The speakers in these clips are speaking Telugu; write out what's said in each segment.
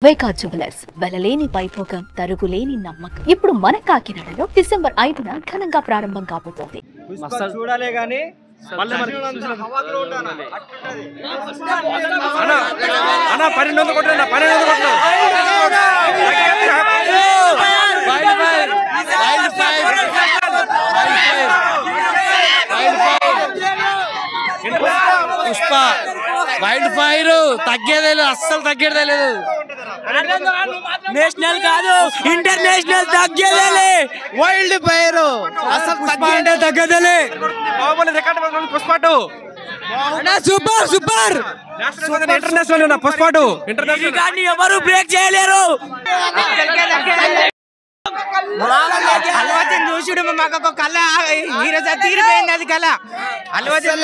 వైకా జ్యువెలర్స్ వెలలేని వైభోగం తరుగులేని నమ్మకం ఇప్పుడు మన కాకినాడలో డిసెంబర్ 5న ఘనంగా ప్రారంభం కాబోతోంది. చూడాలే గానీ పుష్ప వైల్డ్ ఫైర్ తగ్గేదే లేదు, అస్సలు తగ్గేదే లేదు. నేషనల్ కాదు ఇంటర్నేషనల్ తగ్గేదే. వైల్డ్ ఫైర్ అసలు పుష్ప అంటే తగ్గేదే. Pushpa super super international Pushpa international ఎవరు బ్రేక్ చేయలేరు. అల్వాజన్ చూసుడు మాకు ఒక కళ ఈరోజు తీరిపోయింది. అది కళ అల్వాజన్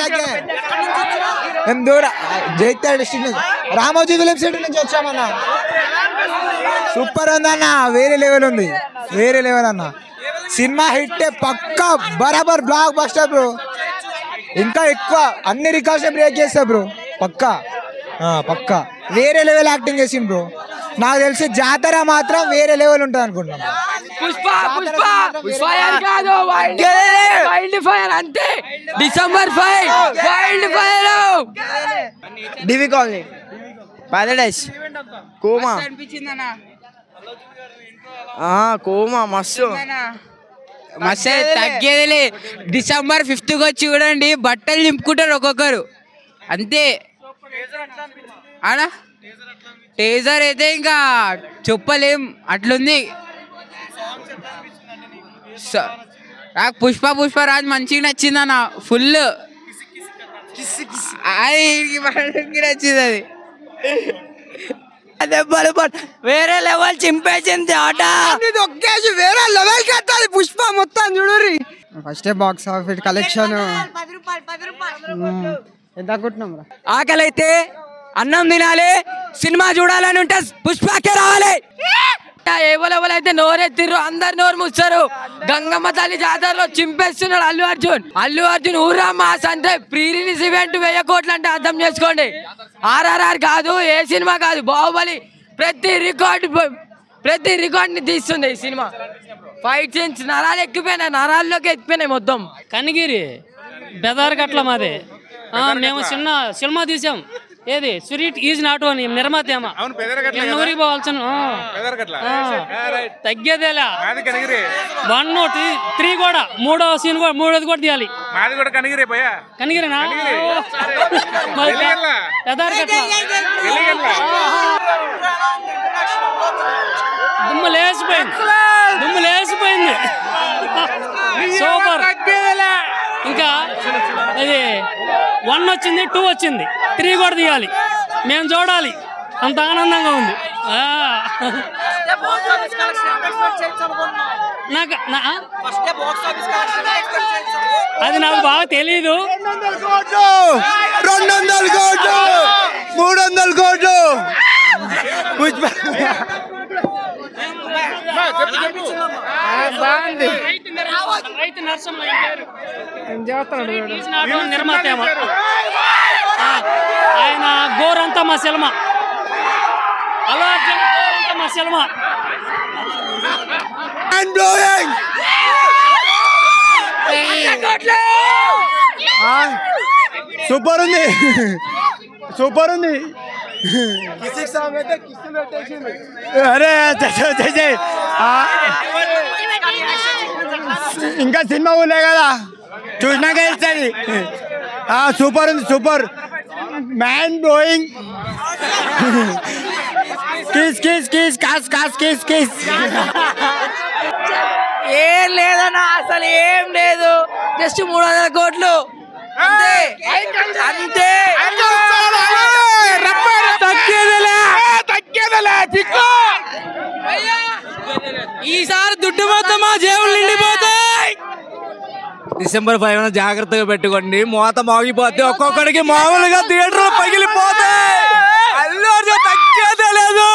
రామోజీ ఫిలిం సిటీ నుంచి వచ్చామన్నా. సూపర్ ఉందన్న, వేరే లెవెల్ ఉంది, వేరే లెవెల్ అన్న. సినిమా హిట్ పక్కా బరాబర్ బ్లాక్ బస్టర్ బ్రో. ఇంకా ఎక్కువ అన్ని రికార్డ్స్ బ్రేక్ చేస్తా బ్రో. పక్కా పక్కా వేరే లెవెల్ యాక్టింగ్ చేసింది బ్రో. నాకు తెలిసి జాతర మాత్రం వేరే లెవెల్ ఉంటుంది అనుకుంటున్నాం. పుష్ప పుష్ప ఫైర్ కాదు వైల్డ్ ఫైర్ అంతే. December 5 wild fire. DV colony Paradise కోమా కోమా మస్తు మస్తు తగ్గేదిలే. డిసెంబర్ 5కి వచ్చి చూడండి, బట్టలు నింపుకుంటారు ఒక్కొక్కరు అంతే. ఆడా టేజర్ అయితే ఇంకా చెప్పలేం అట్లుంది. నాకు పుష్పరాజ్ మంచిగా నచ్చింది అన్న. ఫుల్ నచ్చింది అది. అదే వేరే లెవెల్ చింపేసింది ఆట. ఒక్కేసి వేరే లెవెల్ కట్టాలి పుష్ప మొత్తం చూడరి. ఫస్ట్ బాక్స్ ఆఫీస్ కలెక్షన్ ఎంత అనుకుంటున్నాం. ఆకలి అయితే అన్నం తినాలి, సినిమా చూడాలని ఉంటే పుష్పకే రావాలి. ఎవరెవరైతే నోరెత్తిర్రు అందరు నోరు ముస్తారు. గంగమ్మ తల్లి జాతరలో చింపేస్తున్నాడు అల్లు అర్జున్ ఊరా మాస్ అంటే ప్రీ రిలీజ్ ఈవెంట్ 1000 కోట్లు అంటే అర్థం చేసుకోండి. RRR కాదు, ఏ సినిమా కాదు, బాహుబలి ప్రతి రికార్డ్ ని తీస్తుంది ఈ సినిమా. ఫైట్ సీన్స్ నరాలు ఎక్కిపోయినాయి, నరాల్లోకి ఎక్కిపోయినాయి మొత్తం. కనిగిరి బెదార్గట్ల మాది. మేము చిన్న సినిమా తీసాం. ఏది స్వీట్ ఈజ్ నాట్ ఓన్ నిర్మాత ఏమో ఊరికి పోవాల్సిన తగ్గేదేలా. 1, 2, 3 కూడా మూడో సీన్ కూడా మూడోది కూడా తీయాలి. కనిగిరినా దుమ్ము లేసిపోయింది. సూపర్. ఇంకా అది 1 వచ్చింది, 2 వచ్చింది, 3 కూడా తీయాలి. మేము చూడాలి, అంత ఆనందంగా ఉంది. అది నాకు బాగా తెలీదు. 200 కోట్లు 300 కోట్లు నిర్మాత ఆయన గోరంతా మా సినిమా. అలా గోరంతా మా సినిమా సూపర్ ఉంది, సూపర్ ఉంది. అరే ఇంకా సినిమా ఉన్నాయి కదా, చూసినాక తెలుస్తుంది. సూపర్ ఉంది, సూపర్. Man blowing. ఏం లేదన్నా, అసలు ఏం లేదు. జస్ట్ 300 కోట్లు అంతే. ఈసారి దుడ్డు మొత్తం మా జేబులు నిండిపోతాయి. డిసెంబర్ 5న జాగ్రత్తగా పెట్టుకోండి, మోత మోగిపోతే ఒక్కొక్కడికి మామూలుగా థియేటర్ పగిలిపోతాయి. అల్లు అర్జున్ తగ్గేదే లేదు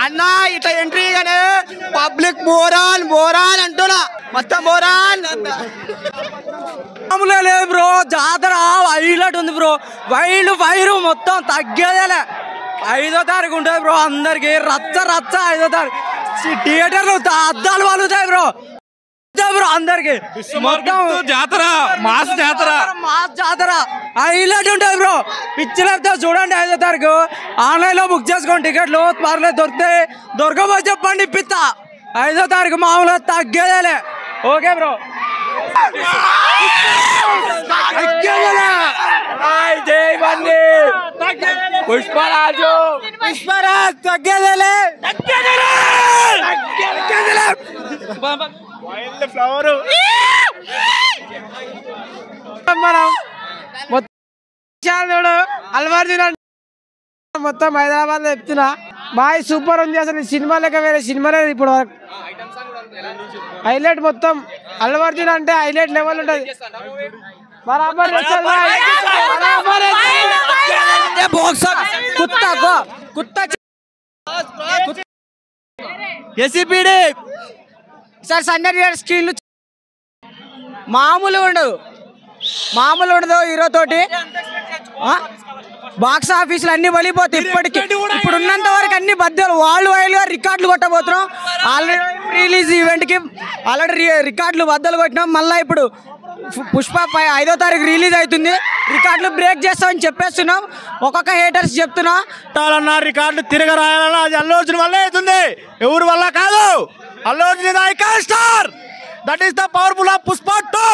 అన్న. ఇట్లా ఎంట్రీ గానే పబ్లిక్ మోరాన్ అంటున్నా, మొత్తం మోరాన్. మామూలుగా లేదు బ్రో, జాతర హైలైట్ ఉంది బ్రో. వైల్డ్ ఫైర్ మొత్తం తగ్గేదేలే. 5వ తారీఖు ఉంటుంది బ్రో. అందరికి రచ్చ 5వ తారీఖు థియేటర్లు అద్దాలు వాలుతాయి బ్రో. బ్రో అందరికి జాతర మాస్ జాతర హైలైట్ ఉంటుంది బ్రో. పిచ్చి లేకపోతే చూడండి. 5వ తారీఖు ఆన్లైన్ లో బుక్ చేసుకోండి టికెట్లు. పర్లేదు దొరకపోతే చెప్పండి ఇప్పిస్తా. 5వ తారీఖు మామూలుగా తగ్గేదేలే. Okay bro. పుష్పరాజ్ తగ్గేదేలే. మనం మొత్తం అల్వార్జున మొత్తం హైదరాబాద్ లో చెప్తున్నా. బాయ్ సూపర్ ఉంది అసలు. సినిమా లెక్క వేరే సినిమా లేదు ఇప్పుడు వరకు. హైలైట్ మొత్తం అల్వార్జున అంటే హైలైట్ లెవెల్ ఉంటుంది. బరాబర్ ఎస్సీపీడీ సార్ సండే స్క్రీన్లు మామూలు ఉండదు హీరో తోటి. బాక్స్ ఆఫీసులు అన్ని వలిపోతాయి. ఇప్పటికి ఇప్పుడు ఉన్నంత వరకు అన్ని బద్దలు వరల్డ్ వైడ్ గా రికార్డులు కొట్టబోతున్నాం. ఆల్రెడీ రిలీజ్ ఈవెంట్ కి ఆల్రెడీ రికార్డులు బద్దలు కొట్టినాం. మళ్ళీ ఇప్పుడు పుష్ప 5వ తారీఖు రిలీజ్ అవుతుంది. రికార్డులు బ్రేక్ చేస్తామని చెప్పేస్తున్నాం. ఒక్కొక్క హేటర్స్ చెప్తున్నా రికార్డులు తిరగ రాయాలన్నా అది అల్లు అర్జున్ వల్లే అవుతుంది. ఎవరి వల్ల కాదు. Allu Arjun icon star. That is the powerful of Pushpa 2.